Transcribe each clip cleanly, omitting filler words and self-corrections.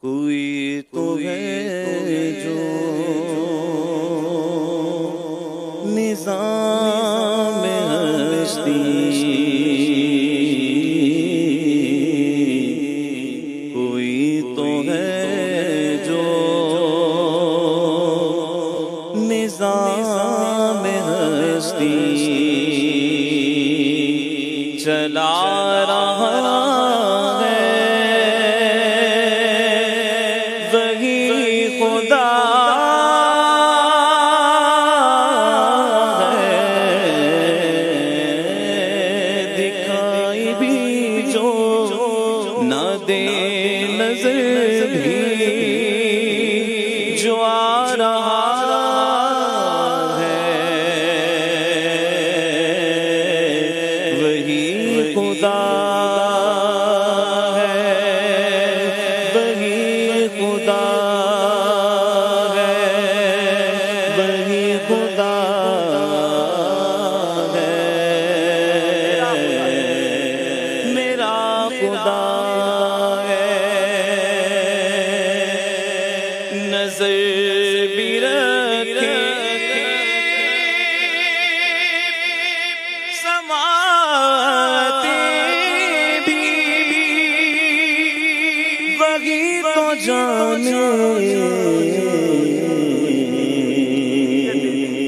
کوئی تو ہے جو نظام ہستی، کوئی تو ہے جو نظام ہستی چلا رہا ہے، وہی خدا دے نظر بھی جو آ رہا ہے، وہی خدا ہے، وہی خدا ہے، وہی خدا ہے، میرا خدا نظر بھی رکھے سماتے بھی، وہی تو جانے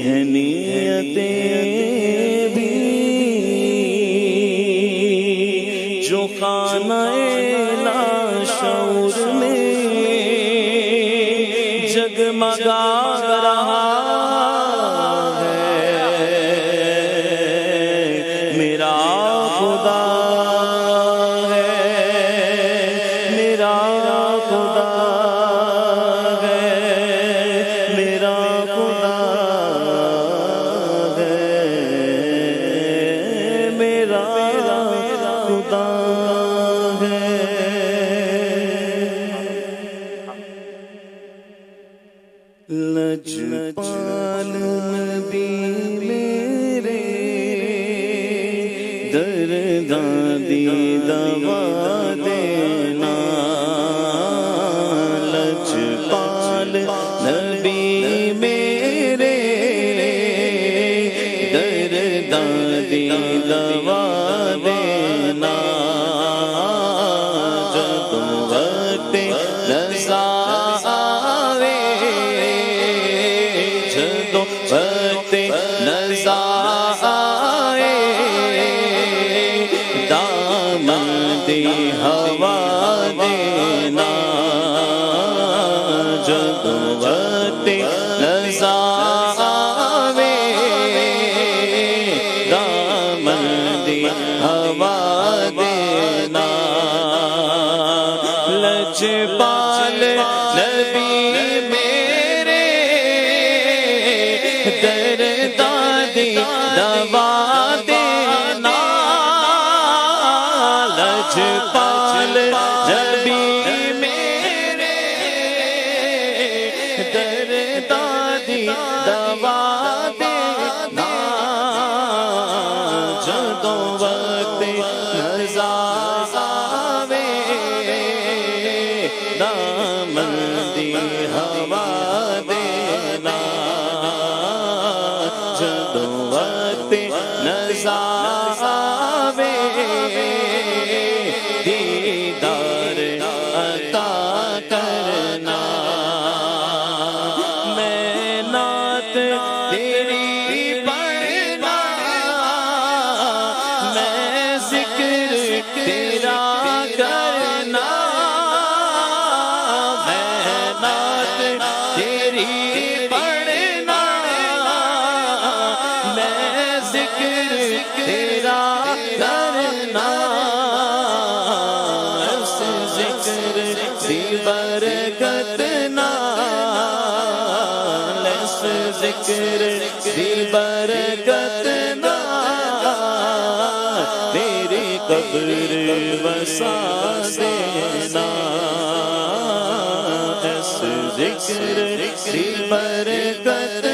ہے نیتیں بھی، جو خانہ لاشعور میں جگمگا رہا ہے، میرا خدا ہے، میرا خدا ہے، میرا خدا ہے، میرا خدا ہے۔ لجپال نبی میرے درداں دی دوا دینا، لجپال نبی میرے درداں دی دوا دینا، جب وقت رضا وقت نزا آئے، دامن دی ہوا دینا، جب وقت نزا آئے، دامن دی ہوا دینا، لجپال نبی درداں دی دوا دینا، لجپال نبی میرے درداں دی دوا دینا، جدوں وقت رضا آوے، دامن دی ہوا دینا، جدوں وقت نزا آوے، دیدار عطا کرنا، میں نعت تیری پڑھنا، میں ذکر تیرا کرنا، میں نعت تیری تیرا کرنا، اس ذکر دی برکت نال، اس ذکر دی برکت نال میری قبر بسا دینا، اس ذکر دی برکت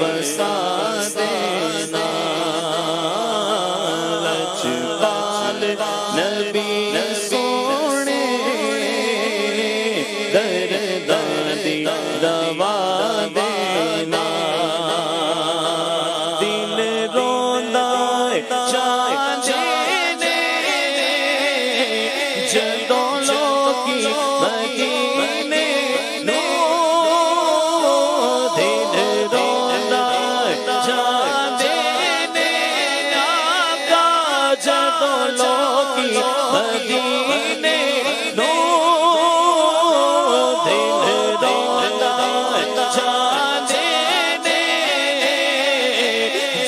بسا دینا، لجپال نبی سونے درداں دی دوا دینا دل روندا چاندے جدوں لوکی مدینے نو دل روندا چاندے آقا جدوں لوکی مدینے نو دل روندا چاندے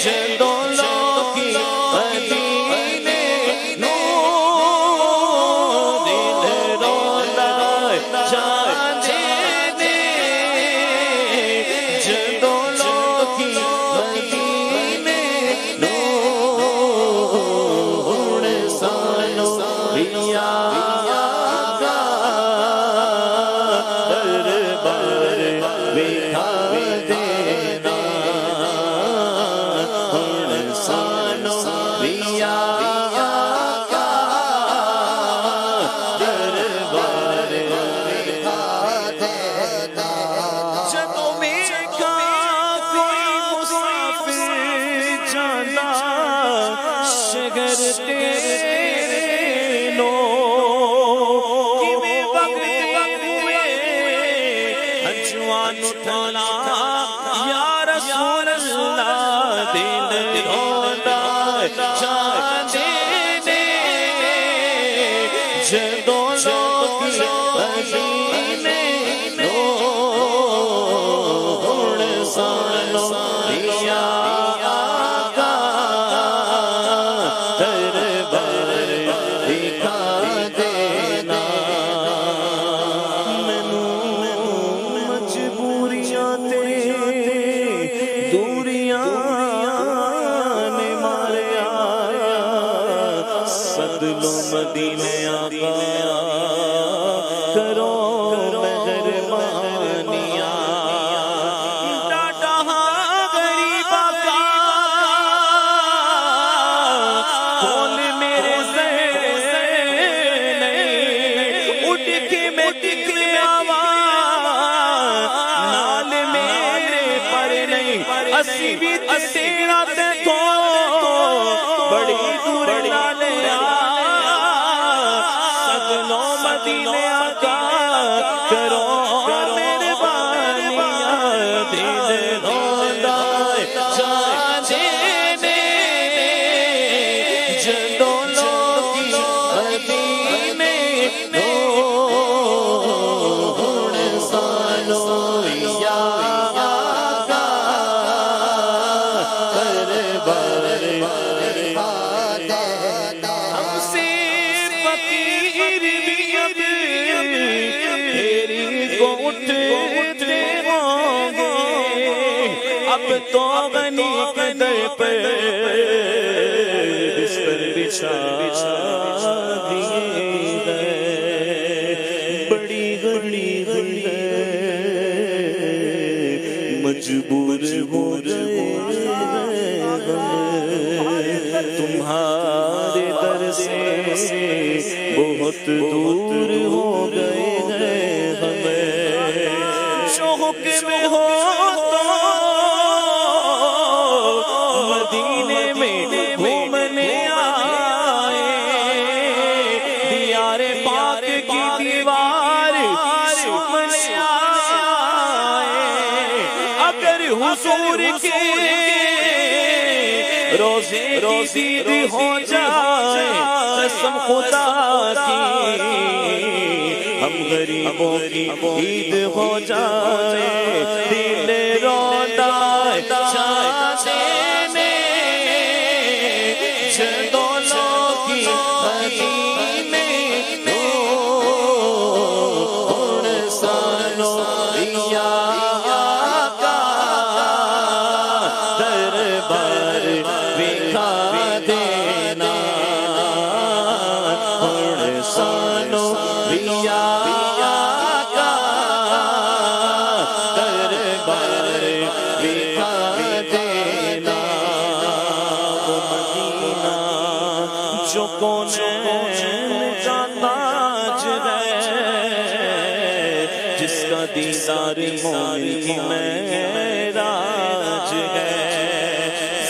جدوں لوکی مدینے نو دل روندا چاندے جدوں لوکی مدینے نو ہن سانو ریا دربار ویکھا دینا ہن سانو ریا دربار ویکھا دینا جدوں ویکھا کوئی مسافر جانا شہر تیرے نو کیویں وقت ہوئے جوان اٹھنا یا رسول اللہ دل روندا چاندے جدوں لوکی مدینے نو ہن سانو ریا آقا دربار ویکھا دینا مینوں مجبوریاں تے دوریاں نے ماریا سد لو مدینے آقا کرو مہربانیاں ڈاڈا غریب آقا کول میرے سے اٹھ کے میں آوا نال میرے پر نہیں اسی بھی تیرا تے تو بڑی دور نال سگنوں مدینے آقا کرو مہربانیاں دل روندا چاندے جدوں لوکی مدینے نو ہن سانو ریا آقا دربار ویکھا دینا ہم سے فقیر بھی اب تیری کو اٹھتے ہوں گے اب تو غنی کے در پر بستر بچھا دیے گئے بڑی غریب ہے مجبور ہو گئے تمہارے در سے بہت دور ہو گئے ہیں ہمیں شوق میں ہو تو مدینے میں گھومنے آئے دیار پاک کی دیوار چومنے آئے اگر حضور کے روزے کی دید ہو جائے قسم خدا کی ہم غریبوں کی عید ہو جائے دل روندا چاندے جدوں لوکی مدینے نو ہن سانو ریا آقا دربار ویکھا دینا ہن سانو ریا آقا دربار ویکھا دینا وہ مدینہ جو کون دیدار مومن کی معراج ہے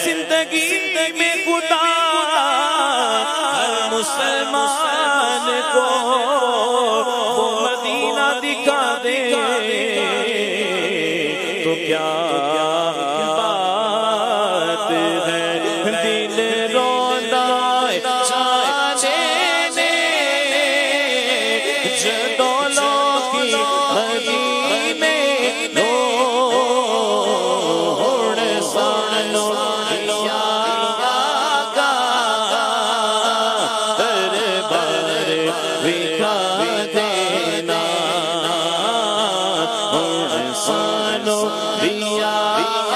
زندگی میں خدا ہر مسلمان کو وہ مدینہ دکھا دے تو کیا بات ہے دل رونا چاہنے جدولوں کی مدینے لوڑ سانو یا آقا دربار بکھا دینا لوڑ سانو یا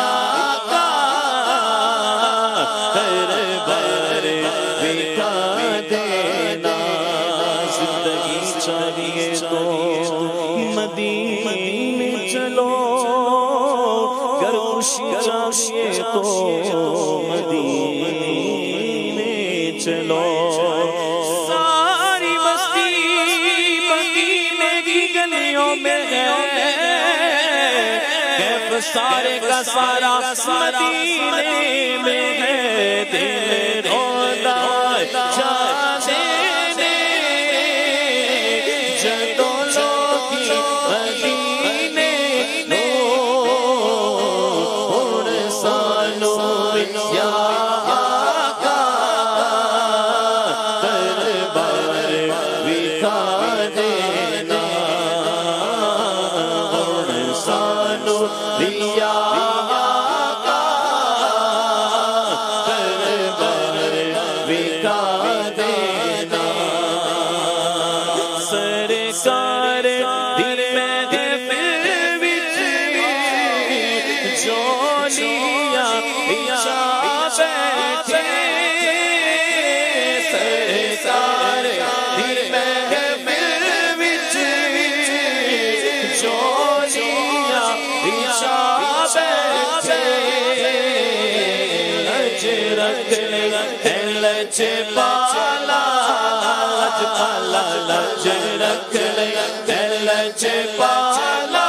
آقا دربار بکھا دینا زندگی چاہیے تو مدینے چلو گر خوشی چاہیے تو مدینے چلو ساری بستی مدینے کی گلیوں میں ہے کیف سارے کا سارا مدینے میں ہے دل رونا چاہتے لچ پالا لچ رکھ لچ پالا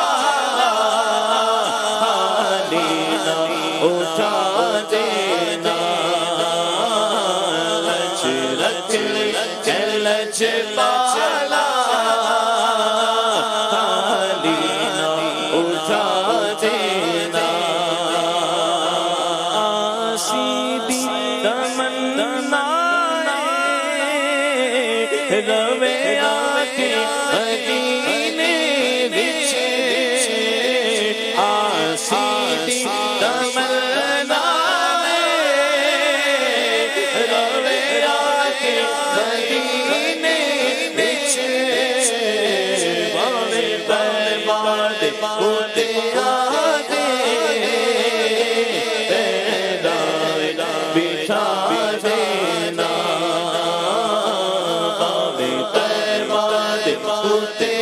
لینا اٹھا دینا لچ رکھ لچ پالا لینا اٹھا دینا سیدھی تمنا روے آکے مدینے وچ آسیدھی تمنا روے آکے مدینے وچ باوے برباد ہوتے آگے بٹھا دینا باوے برباد ہوتے